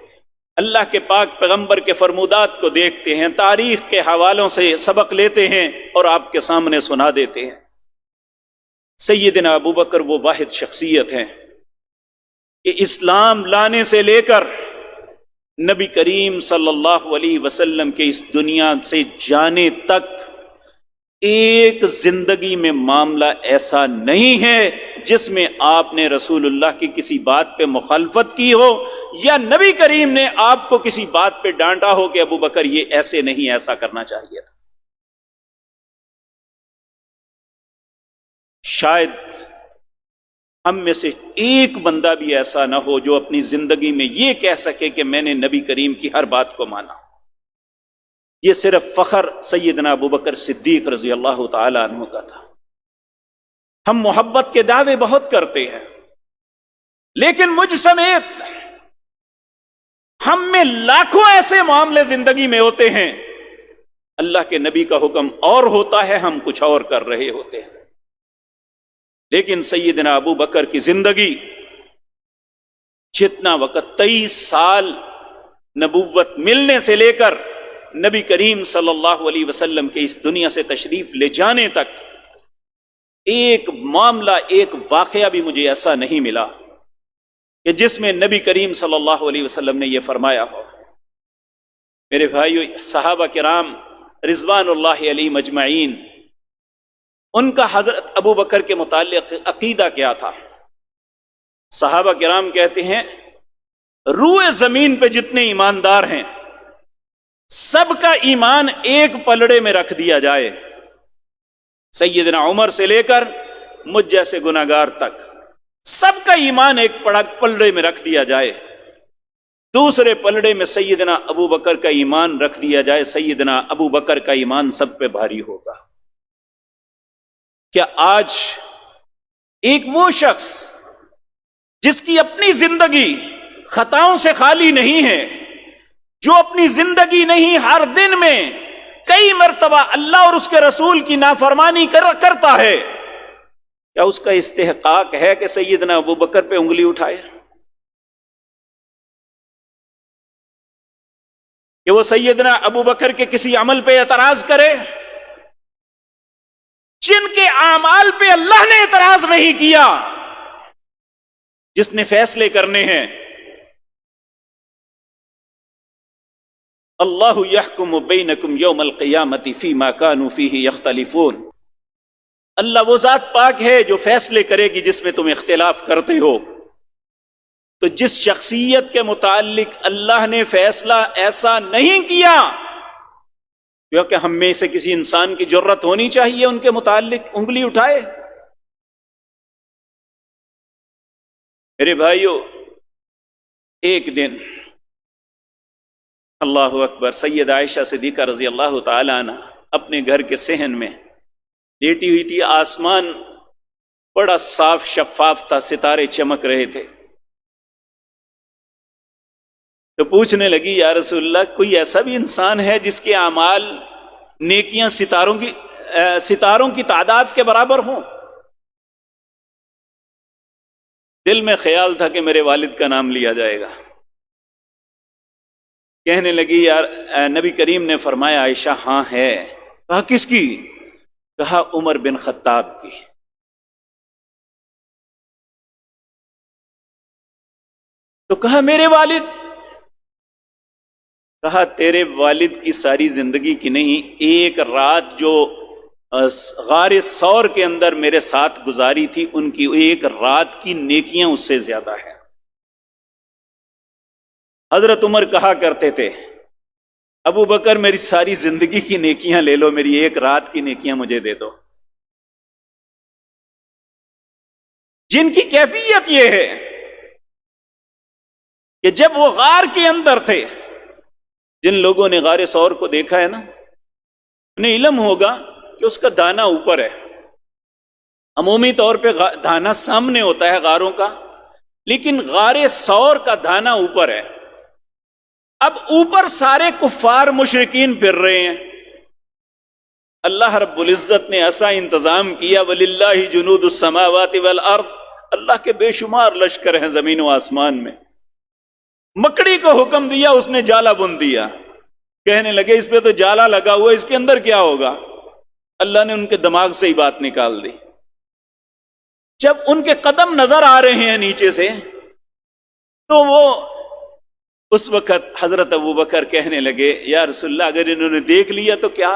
اللہ کے پاک پیغمبر کے فرمودات کو دیکھتے ہیں، تاریخ کے حوالوں سے سبق لیتے ہیں اور آپ کے سامنے سنا دیتے ہیں۔ سیدنا ابو بکر وہ واحد شخصیت ہیں کہ اسلام لانے سے لے کر نبی کریم صلی اللہ علیہ وسلم کے اس دنیا سے جانے تک ایک زندگی میں معاملہ ایسا نہیں ہے جس میں آپ نے رسول اللہ کی کسی بات پہ مخالفت کی ہو یا نبی کریم نے آپ کو کسی بات پہ ڈانٹا ہو کہ ابو بکر یہ ایسے نہیں، ایسا کرنا چاہیے تھا۔ شاید ہم میں سے ایک بندہ بھی ایسا نہ ہو جو اپنی زندگی میں یہ کہہ سکے کہ میں نے نبی کریم کی ہر بات کو مانا۔ یہ صرف فخر سیدنا ابو بکر صدیق رضی اللہ تعالی عنہ کا تھا۔ ہم محبت کے دعوے بہت کرتے ہیں، لیکن مجھ سمیت ہم میں لاکھوں ایسے معاملے زندگی میں ہوتے ہیں اللہ کے نبی کا حکم اور ہوتا ہے، ہم کچھ اور کر رہے ہوتے ہیں۔ لیکن سیدنا ابو بکر کی زندگی جتنا وقت 23 سال نبوت ملنے سے لے کر نبی کریم صلی اللہ علیہ وسلم کے اس دنیا سے تشریف لے جانے تک ایک معاملہ، ایک واقعہ بھی مجھے ایسا نہیں ملا کہ جس میں نبی کریم صلی اللہ علیہ وسلم نے یہ فرمایا ہو۔ میرے بھائیو، صحابہ کرام رضوان اللہ علیہ مجمعین، ان کا حضرت ابو بکر کے متعلق عقیدہ کیا تھا؟ صحابہ کرام کہتے ہیں روئے زمین پہ جتنے ایماندار ہیں سب کا ایمان ایک پلڑے میں رکھ دیا جائے، سیدنا عمر سے لے کر مجھ جیسے گناہگار تک، سب کا ایمان ایک پلڑے میں رکھ دیا جائے، دوسرے پلڑے میں سیدنا ابو بکر کا ایمان رکھ دیا جائے، سیدنا ابو بکر کا ایمان سب پہ بھاری ہوگا۔ کیا آج ایک وہ شخص جس کی اپنی زندگی خطاؤں سے خالی نہیں ہے، جو اپنی زندگی نہیں ہر دن میں کئی مرتبہ اللہ اور اس کے رسول کی نافرمانی کرتا ہے، کیا اس کا استحقاق ہے کہ سیدنا ابو بکر پہ انگلی اٹھائے، کہ وہ سیدنا ابو بکر کے کسی عمل پہ اعتراض کرے جن کے اعمال پہ اللہ نے اعتراض نہیں کیا، جس نے فیصلے کرنے ہیں؟ اللہ یحکم بینکم یوم القیامت فیما کانوا فیہ یختلفون، اللہ وہ ذات پاک ہے جو فیصلے کرے گی جس میں تم اختلاف کرتے ہو۔ تو جس شخصیت کے متعلق اللہ نے فیصلہ ایسا نہیں کیا، کیونکہ ہم میں سے کسی انسان کی جرت ہونی چاہیے ان کے متعلق انگلی اٹھائے؟ میرے بھائیو، ایک دن اللہ اکبر، سید عائشہ صدیقہ رضی اللہ تعالی عنہ اپنے گھر کے صحن میں لیٹی ہوئی تھی، آسمان بڑا صاف شفاف تھا، ستارے چمک رہے تھے، تو پوچھنے لگی یا رسول اللہ کوئی ایسا بھی انسان ہے جس کے اعمال نیکیاں ستاروں کی تعداد کے برابر ہوں؟ دل میں خیال تھا کہ میرے والد کا نام لیا جائے گا۔ کہنے لگی یار نبی کریم نے فرمایا عائشہ ہاں ہے۔ کہا کس کی؟ کہا عمر بن خطاب کی۔ تو کہا میرے والد؟ کہا تیرے والد کی ساری زندگی کی نہیں، ایک رات جو غار ثور کے اندر میرے ساتھ گزاری تھی ان کی ایک رات کی نیکیاں اس سے زیادہ ہیں۔ حضرت عمر کہا کرتے تھے ابو بکر میری ساری زندگی کی نیکیاں لے لو، میری ایک رات کی نیکیاں مجھے دے دو۔ جن کی کیفیت یہ ہے کہ جب وہ غار کے اندر تھے، جن لوگوں نے غار ثور کو دیکھا ہے نا، انہیں علم ہوگا کہ اس کا دانا اوپر ہے۔ عمومی طور پہ دانا سامنے ہوتا ہے غاروں کا، لیکن غار ثور کا دانا اوپر ہے۔ اب اوپر سارے کفار مشرکین پھر رہے ہیں، اللہ رب العزت نے ایسا انتظام کیا وَلِلَّهِ جُنُودُ السَّمَاوَاتِ وَالْأَرْضِ، اللہ کے بے شمار لشکر ہیں زمین و آسمان میں۔ مکڑی کو حکم دیا، اس نے جالا بن دیا، کہنے لگے اس پہ تو جالا لگا ہوا، اس کے اندر کیا ہوگا؟ اللہ نے ان کے دماغ سے ہی بات نکال دی۔ جب ان کے قدم نظر آ رہے ہیں نیچے سے، تو وہ اس وقت حضرت ابو بکر کہنے لگے یا رسول اللہ اگر انہوں نے دیکھ لیا تو کیا؟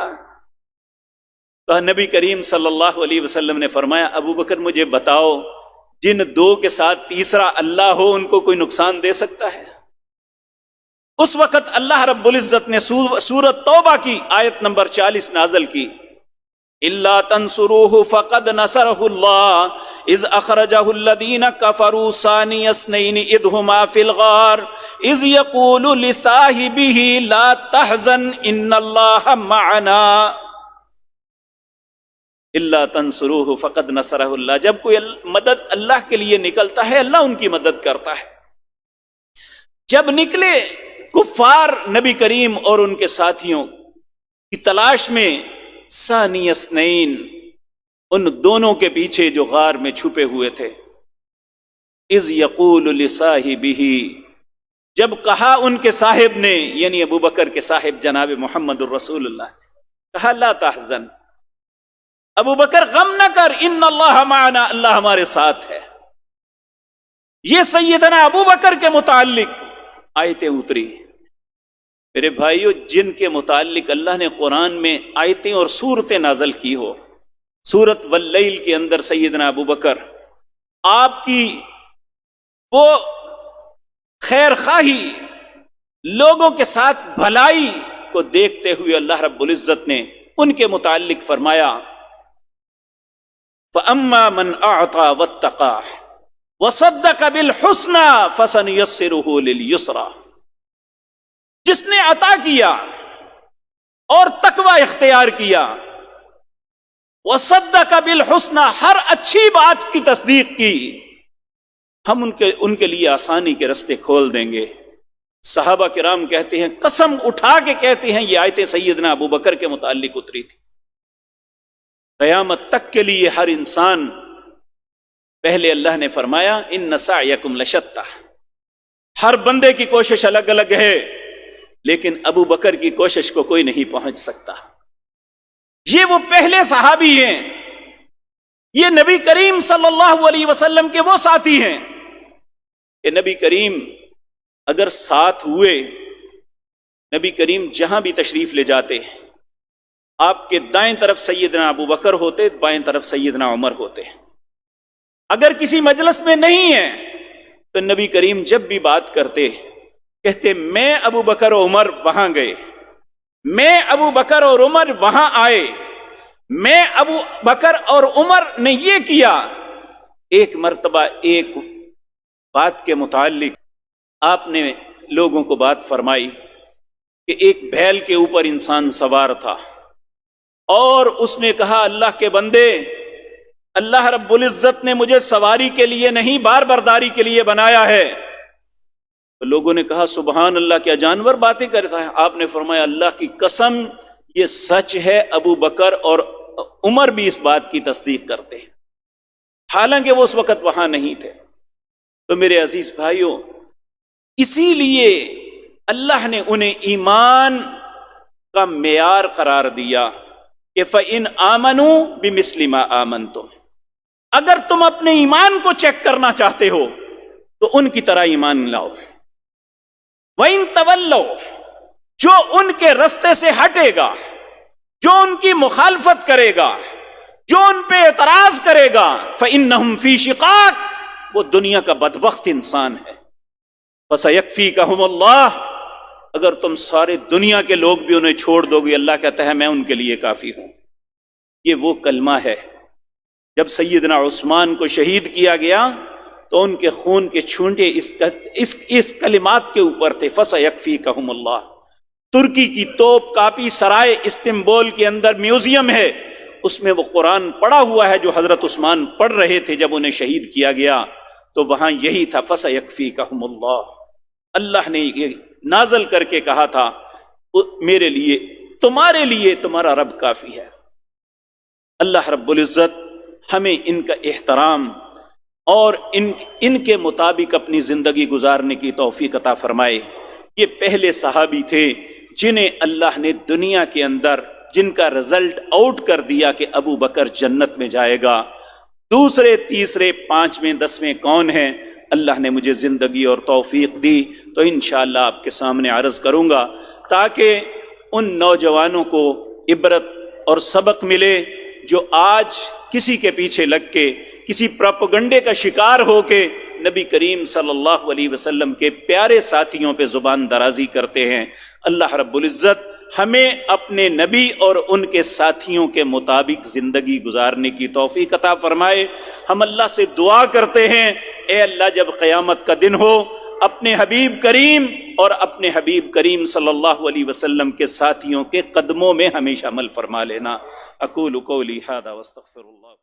تو نبی کریم صلی اللہ علیہ وسلم نے فرمایا ابو بکر مجھے بتاؤ، جن دو کے ساتھ تیسرا اللہ ہو ان کو کوئی نقصان دے سکتا ہے؟ اس وقت اللہ رب العزت نے سورۃ توبہ کی آیت نمبر 40 نازل کی، الا تنصروه فقد نصره الله اذ اخرجه الذين كفروا ثاني اثنين اذ هما في الغار اذ يقول لصاحبه لا تحزن ان الله معنا الا تنصروه فقد نصره الله۔ جب کوئی مدد اللہ کے لیے نکلتا ہے اللہ ان کی مدد کرتا ہے۔ جب نکلے کفار نبی کریم اور ان کے ساتھیوں کی تلاش میں، ثانی اثنین، ان دونوں کے پیچھے جو غار میں چھپے ہوئے تھے، اذ یقول لصاحبہ، جب کہا ان کے صاحب نے، یعنی ابو بکر کے صاحب جناب محمد الرسول اللہ نے کہا لا تحزن، ابو بکر غم نہ کر، ان اللہ معنا، اللہ ہمارے ساتھ ہے۔ یہ سیدنا ابو بکر کے متعلق آیتیں اتری۔ میرے بھائیو، جن کے متعلق اللہ نے قرآن میں آیتیں اور سورتیں نازل کی ہو، سورت واللیل کے اندر سیدنا ابو بکر، آپ کی وہ خیر خواہی، لوگوں کے ساتھ بھلائی کو دیکھتے ہوئے اللہ رب العزت نے ان کے متعلق فرمایا فَأَمَّا مَنْ أَعْطَى وَاتَّقَى، وصدق بالحسنى فسنيسره لليسرى، جس نے عطا کیا اور تقوی اختیار کیا، وصدق بالحسنى، ہر اچھی بات کی تصدیق کی، ہم ان کے لیے آسانی کے رستے کھول دیں گے۔ صحابہ کرام کہتے ہیں، قسم اٹھا کے کہتے ہیں، یہ آیتیں سیدنا ابو بکر کے متعلق اتری تھی۔ قیامت تک کے لیے ہر انسان، پہلے اللہ نے فرمایا ان سعیکم لشتیٰ، ہر بندے کی کوشش الگ الگ ہے، لیکن ابو بکر کی کوشش کو کوئی نہیں پہنچ سکتا۔ یہ وہ پہلے صحابی ہیں، یہ نبی کریم صلی اللہ علیہ وسلم کے وہ ساتھی ہیں کہ نبی کریم اگر ساتھ ہوئے، نبی کریم جہاں بھی تشریف لے جاتے ہیں، آپ کے دائیں طرف سیدنا ابو بکر ہوتے، بائیں طرف سیدنا عمر ہوتے۔ اگر کسی مجلس میں نہیں ہے تو نبی کریم جب بھی بات کرتے کہتے میں ابو بکر و عمر وہاں گئے، میں ابو بکر اور عمر وہاں آئے، میں ابو بکر اور عمر نے یہ کیا۔ ایک مرتبہ ایک بات کے متعلق آپ نے لوگوں کو بات فرمائی کہ ایک بیل کے اوپر انسان سوار تھا اور اس نے کہا اللہ کے بندے، اللہ رب العزت نے مجھے سواری کے لیے نہیں بار برداری کے لیے بنایا ہے۔ تو لوگوں نے کہا سبحان اللہ، کیا جانور باتیں کرتا ہے؟ آپ نے فرمایا اللہ کی قسم یہ سچ ہے، ابو بکر اور عمر بھی اس بات کی تصدیق کرتے ہیں، حالانکہ وہ اس وقت وہاں نہیں تھے۔ تو میرے عزیز بھائیوں، اسی لیے اللہ نے انہیں ایمان کا معیار قرار دیا کہ فَإِنْ آمَنُوا بِمِثْلِ مَا آمَنْتُمْ، اگر تم اپنے ایمان کو چیک کرنا چاہتے ہو تو ان کی طرح ایمان لاؤ۔ وَإِنْ تَوَلَّوْا، جو ان کے رستے سے ہٹے گا، جو ان کی مخالفت کرے گا، جو ان پہ اعتراض کرے گا، فَإِنَّهُمْ فِي شِقَاقٍ، وہ دنیا کا بدبخت انسان ہے۔ فَسَيَكْفِيكَهُمُ اللَّهُ، اگر تم سارے دنیا کے لوگ بھی انہیں چھوڑ دو گے، اللہ کہتا ہے میں ان کے لیے کافی ہوں۔ یہ وہ کلمہ ہے، جب سیدنا عثمان کو شہید کیا گیا تو ان کے خون کے چھونٹے اس کلمات کے اوپر تھے، فَسَيَكْفِيكَهُمُ اللَّهُ۔ ترکی کی توپ کاپی سرائے استنبول کے اندر میوزیم ہے، اس میں وہ قرآن پڑھا ہوا ہے جو حضرت عثمان پڑھ رہے تھے جب انہیں شہید کیا گیا، تو وہاں یہی تھا فَسَيَكْفِيكَهُمُ اللَّهُ۔ اللہ نے یہ نازل کر کے کہا تھا میرے لیے، تمہارے لیے تمہارا رب کافی ہے۔ اللہ رب العزت ہمیں ان کا احترام اور ان کے مطابق اپنی زندگی گزارنے کی توفیق عطا فرمائے۔ یہ پہلے صحابی تھے جنہیں اللہ نے دنیا کے اندر جن کا رزلٹ آؤٹ کر دیا کہ ابو بکر جنت میں جائے گا۔ دوسرے، تیسرے، پانچویں، دسویں کون ہیں؟ اللہ نے مجھے زندگی اور توفیق دی تو انشاءاللہ آپ کے سامنے عرض کروں گا، تاکہ ان نوجوانوں کو عبرت اور سبق ملے جو آج کسی کے پیچھے لگ کے، کسی پروپیگنڈے کا شکار ہو کے نبی کریم صلی اللہ علیہ وسلم کے پیارے ساتھیوں پہ زبان درازی کرتے ہیں۔ اللہ رب العزت ہمیں اپنے نبی اور ان کے ساتھیوں کے مطابق زندگی گزارنے کی توفیق عطا فرمائے۔ ہم اللہ سے دعا کرتے ہیں، اے اللہ جب قیامت کا دن ہو اپنے حبیب کریم اور اپنے حبیب کریم صلی اللہ علیہ وسلم کے ساتھیوں کے قدموں میں ہمیشہ عمل فرما لینا۔ اقول قولی ھذا واستغفر اللہ۔